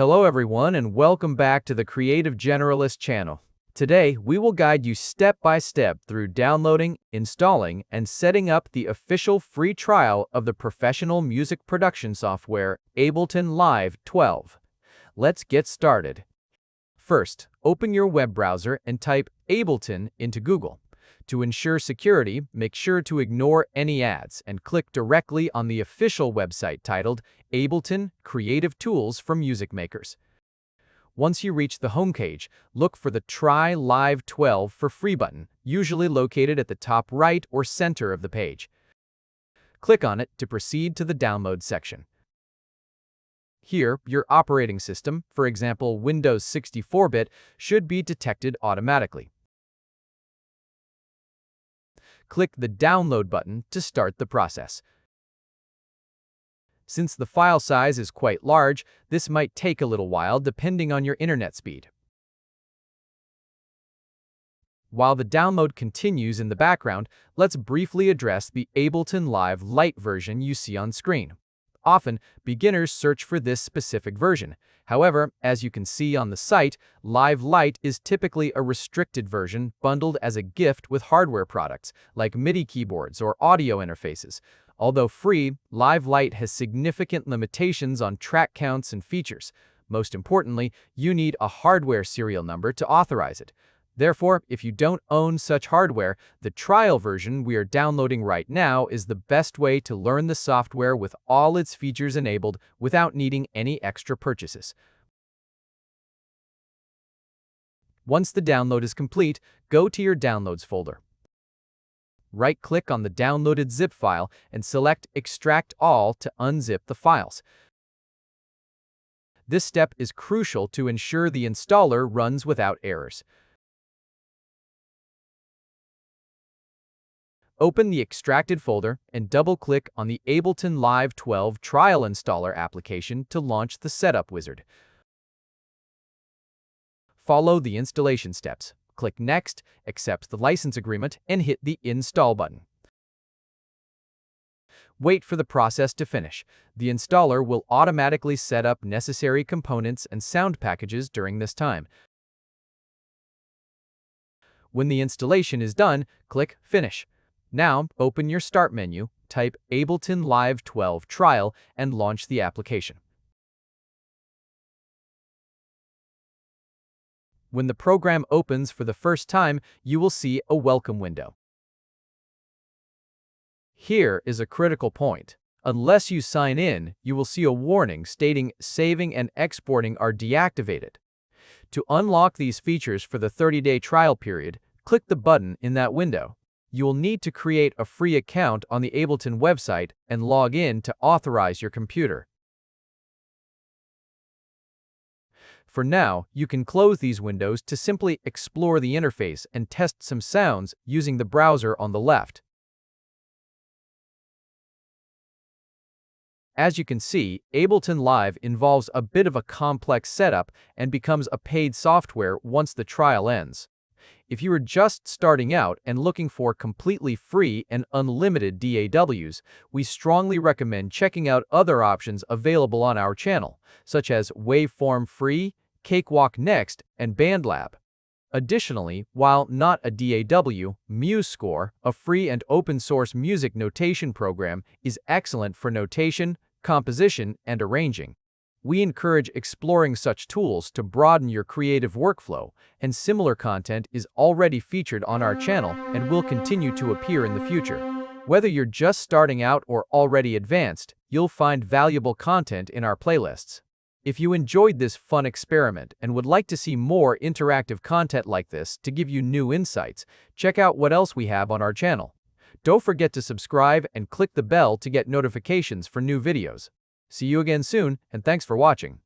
Hello everyone and welcome back to the Creative Generalist channel. Today, we will guide you step by step through downloading, installing, and setting up the official free trial of the professional music production software Ableton Live 12. Let's get started. First, open your web browser and type Ableton into Google. To ensure security, make sure to ignore any ads and click directly on the official website titled Ableton Creative Tools for Music Makers. Once you reach the homepage, look for the Try Live 12 for Free button, usually located at the top right or center of the page. Click on it to proceed to the download section. Here, your operating system, for example Windows 64-bit, should be detected automatically. Click the Download button to start the process. Since the file size is quite large, this might take a little while depending on your internet speed. While the download continues in the background, let's briefly address the Ableton Live Lite version you see on screen. Often, beginners search for this specific version. However, as you can see on the site, Live Lite is typically a restricted version bundled as a gift with hardware products, like MIDI keyboards or audio interfaces. Although free, Live Lite has significant limitations on track counts and features. Most importantly, you need a hardware serial number to authorize it. Therefore, if you don't own such hardware, the trial version we are downloading right now is the best way to learn the software with all its features enabled without needing any extra purchases. Once the download is complete, go to your Downloads folder. Right-click on the downloaded zip file and select Extract All to unzip the files. This step is crucial to ensure the installer runs without errors. Open the extracted folder and double-click on the Ableton Live 12 Trial Installer application to launch the Setup Wizard. Follow the installation steps. Click Next, accept the license agreement, and hit the Install button. Wait for the process to finish. The installer will automatically set up necessary components and sound packages during this time. When the installation is done, click Finish. Now, open your Start menu, type Ableton Live 12 Trial, and launch the application. When the program opens for the first time, you will see a welcome window. Here is a critical point. Unless you sign in, you will see a warning stating saving and exporting are deactivated. To unlock these features for the 30-day trial period, click the button in that window. You will need to create a free account on the Ableton website and log in to authorize your computer. For now, you can close these windows to simply explore the interface and test some sounds using the browser on the left. As you can see, Ableton Live involves a bit of a complex setup and becomes a paid software once the trial ends. If you are just starting out and looking for completely free and unlimited DAWs, we strongly recommend checking out other options available on our channel, such as Waveform Free, Cakewalk Next, and BandLab. Additionally, while not a DAW, MuseScore, a free and open-source music notation program, is excellent for notation, composition, and arranging. We encourage exploring such tools to broaden your creative workflow, and similar content is already featured on our channel and will continue to appear in the future. Whether you're just starting out or already advanced, you'll find valuable content in our playlists. If you enjoyed this fun experiment and would like to see more interactive content like this to give you new insights, check out what else we have on our channel. Don't forget to subscribe and click the bell to get notifications for new videos. See you again soon, and thanks for watching.